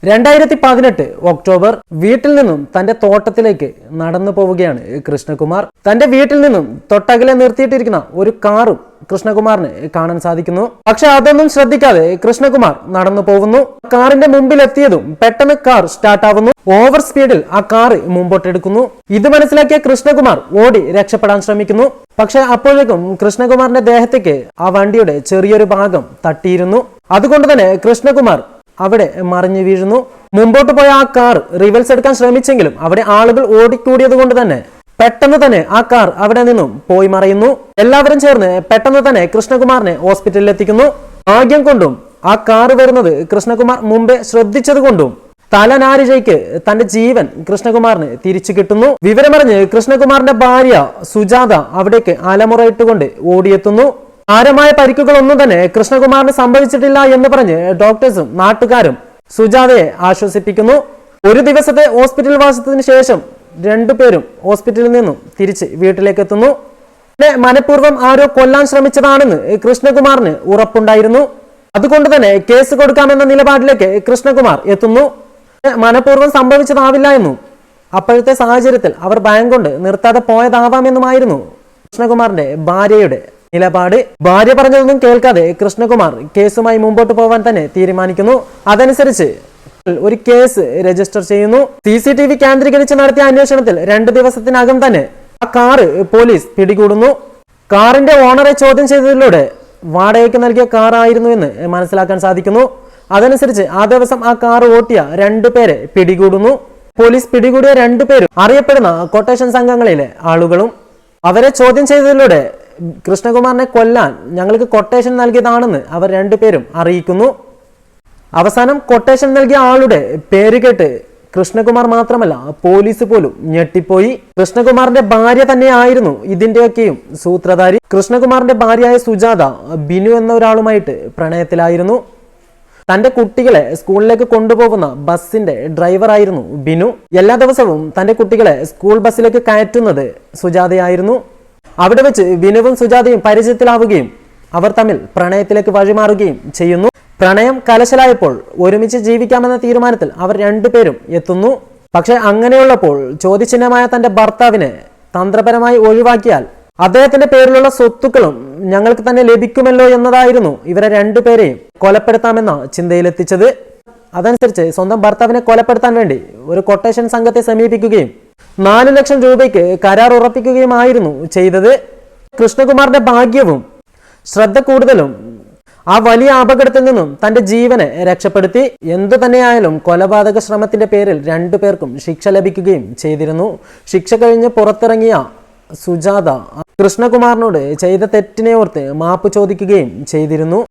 2018 October വീട്ടിൽ നിന്നും തന്റെ തോട്ടത്തിലേക്ക് നടന്നു പോവുകയാണ് കൃഷ്ണകുമാർ. തന്റെ വീട്ടിൽ നിന്നും തൊട്ടകലെ നിർത്തിയിട്ടിരിക്കുന്ന ഒരു കാറും കൃഷ്ണകുമാറിന് കാണാൻ സാധിക്കുന്നു. പക്ഷെ അതൊന്നും ശ്രദ്ധിക്കാതെ കൃഷ്ണകുമാർ നടന്നു പോകുന്നു. കാറിന്റെ മുമ്പിൽ എത്തിയതും പെട്ടെന്ന് കാർ സ്റ്റാർട്ട് ആവുന്നു. ഓവർ സ്പീഡിൽ ആ കാർ മുമ്പോട്ടെടുക്കുന്നു. ഇത് മനസ്സിലാക്കിയ കൃഷ്ണകുമാർ ഓടി രക്ഷപ്പെടാൻ ശ്രമിക്കുന്നു. പക്ഷെ അപ്പോഴേക്കും കൃഷ്ണകുമാറിന്റെ ദേഹത്തേക്ക് ആ വണ്ടിയുടെ ചെറിയൊരു ഭാഗം തട്ടിയിരുന്നു. അതുകൊണ്ട് തന്നെ കൃഷ്ണകുമാർ അവിടെ മറിഞ്ഞു വീഴുന്നു. മുമ്പോട്ട് പോയ ആ കാർ റിവേഴ്സ് എടുക്കാൻ ശ്രമിച്ചെങ്കിലും അവിടെ ആളുകൾ ഓടിക്കൂടിയത് കൊണ്ട് തന്നെ പെട്ടെന്ന് തന്നെ ആ കാർ അവിടെ നിന്നും പോയി മറയുന്നു. എല്ലാവരും ചേർന്ന് പെട്ടെന്ന് തന്നെ കൃഷ്ണകുമാറിനെ ഹോസ്പിറ്റലിൽ എത്തിക്കുന്നു. ഭാഗ്യം കൊണ്ടും ആ കാർ വരുന്നത് കൃഷ്ണകുമാർ മുമ്പേ ശ്രദ്ധിച്ചത് കൊണ്ടും തലനാരിഴയ്ക്ക് തന്റെ ജീവൻ കൃഷ്ണകുമാറിന് തിരിച്ചു കിട്ടുന്നു. വിവരമറിഞ്ഞ് കൃഷ്ണകുമാറിന്റെ ഭാര്യ സുജാത അവിടേക്ക് അലമുറയിട്ടുകൊണ്ട് ഓടിയെത്തുന്നു. സാരമായ പരിക്കുകളൊന്നും തന്നെ കൃഷ്ണകുമാറിന് സംഭവിച്ചിട്ടില്ല എന്ന് പറഞ്ഞ് ഡോക്ടേഴ്സും നാട്ടുകാരും സുജാതയെ ആശ്വസിപ്പിക്കുന്നു. ഒരു ദിവസത്തെ ഹോസ്പിറ്റൽ വാസത്തിന് ശേഷം രണ്ടുപേരും ഹോസ്പിറ്റലിൽ നിന്നും തിരിച്ച് വീട്ടിലേക്ക് എത്തുന്നു. മനഃപൂർവ്വം ആരോ കൊല്ലാൻ ശ്രമിച്ചതാണെന്ന് കൃഷ്ണകുമാറിന് ഉറപ്പുണ്ടായിരുന്നു. അതുകൊണ്ട് തന്നെ കേസ് കൊടുക്കാമെന്ന നിലപാടിലേക്ക് കൃഷ്ണകുമാർ എത്തുന്നു. മനഃപൂർവ്വം സംഭവിച്ചതാവില്ല എന്നും അപ്പോഴത്തെ സാഹചര്യത്തിൽ അവർ ഭയം കൊണ്ട് നിർത്താതെ പോയതാവാമെന്നുമായിരുന്നു കൃഷ്ണകുമാറിന്റെ ഭാര്യയുടെ നിലപാട്. ഭാര്യ പറഞ്ഞതൊന്നും കേൾക്കാതെ കൃഷ്ണകുമാർ കേസുമായി മുമ്പോട്ട് പോവാൻ തന്നെ തീരുമാനിക്കുന്നു. അതനുസരിച്ച് ഒരു കേസ് രജിസ്റ്റർ ചെയ്യുന്നു. CCTV കേന്ദ്രീകരിച്ച് നടത്തിയ അന്വേഷണത്തിൽ 2 ദിവസത്തിനകം തന്നെ ആ കാറ് പോലീസ് പിടികൂടുന്നു. കാറിന്റെ ഓണറെ ചോദ്യം ചെയ്തതിലൂടെ വാടകയ്ക്ക് നൽകിയ കാറായിരുന്നു എന്ന് മനസ്സിലാക്കാൻ സാധിക്കുന്നു. അതനുസരിച്ച് ആ ദിവസം ആ കാർ ഓട്ടിയ 2 പേരെ പിടികൂടുന്നു. പോലീസ് പിടികൂടിയ 2 പേരും അറിയപ്പെടുന്ന കൊട്ടേഷൻ സംഘങ്ങളിലെ ആളുകളും. അവരെ ചോദ്യം ചെയ്തതിലൂടെ കൃഷ്ണകുമാറിനെ കൊല്ലാൻ ഞങ്ങൾക്ക് കൊട്ടേഷൻ നൽകിയതാണെന്ന് അവർ 2 പേരും അറിയിക്കുന്നു. അവസാനം കൊട്ടേഷൻ നൽകിയ ആളുടെ പേര് കേട്ട് കൃഷ്ണകുമാർ മാത്രമല്ല പോലീസ് പോലും ഞെട്ടിപ്പോയി. കൃഷ്ണകുമാറിന്റെ ഭാര്യ തന്നെയായിരുന്നു ഇതിന്റെയൊക്കെയും സൂത്രധാരി. കൃഷ്ണകുമാറിന്റെ ഭാര്യയായ സുജാത ബിനു എന്ന ഒരാളുമായിട്ട് പ്രണയത്തിലായിരുന്നു. തന്റെ കുട്ടികളെ സ്കൂളിലേക്ക് കൊണ്ടുപോകുന്ന ബസിന്റെ ഡ്രൈവറായിരുന്നു ബിനു. എല്ലാ ദിവസവും തന്റെ കുട്ടികളെ സ്കൂൾ ബസ്സിലേക്ക് കയറ്റുന്നത് സുജാതയായിരുന്നു. അവിടെ വെച്ച് ബിനുവും സുജാതയും പരിചയത്തിലാവുകയും അവർ തമ്മിൽ പ്രണയത്തിലേക്ക് വഴിമാറുകയും ചെയ്യുന്നു. പ്രണയം കലശലായപ്പോൾ ഒരുമിച്ച് ജീവിക്കാമെന്ന തീരുമാനത്തിൽ അവർ 2 പേരും എത്തുന്നു. പക്ഷെ അങ്ങനെയുള്ളപ്പോൾ ചോദ്യചിഹ്നമായ തന്റെ ഭർത്താവിനെ തന്ത്രപരമായി ഒഴിവാക്കിയാൽ അദ്ദേഹത്തിന്റെ പേരിലുള്ള സ്വത്തുക്കളും ഞങ്ങൾക്ക് തന്നെ ലഭിക്കുമല്ലോ എന്നതായിരുന്നു ഇവരെ 2 പേരെയും കൊലപ്പെടുത്താമെന്ന ചിന്തയിലെത്തിച്ചത്. അതനുസരിച്ച് സ്വന്തം ഭർത്താവിനെ കൊലപ്പെടുത്താൻ വേണ്ടി ഒരു കൊട്ടേഷൻ സംഘത്തെ സമീപിക്കുകയും 4 ലക്ഷം രൂപയ്ക്ക് കരാർ ഉറപ്പിക്കുകയുമായിരുന്നു ചെയ്തത്. കൃഷ്ണകുമാറിന്റെ ഭാഗ്യവും ശ്രദ്ധ കൂടുതലും ആ വലിയ അപകടത്തിൽ നിന്നും തന്റെ ജീവനെ രക്ഷപ്പെടുത്തി. എന്തു തന്നെയായാലും കൊലപാതക ശ്രമത്തിന്റെ പേരിൽ 2 പേർക്കും ശിക്ഷ ലഭിക്കുകയും ചെയ്തിരുന്നു. ശിക്ഷ കഴിഞ്ഞ് പുറത്തിറങ്ങിയ സുജാത കൃഷ്ണകുമാറിനോട് ചെയ്ത തെറ്റിനെ ഓർത്ത് മാപ്പ് ചോദിക്കുകയും ചെയ്തിരുന്നു.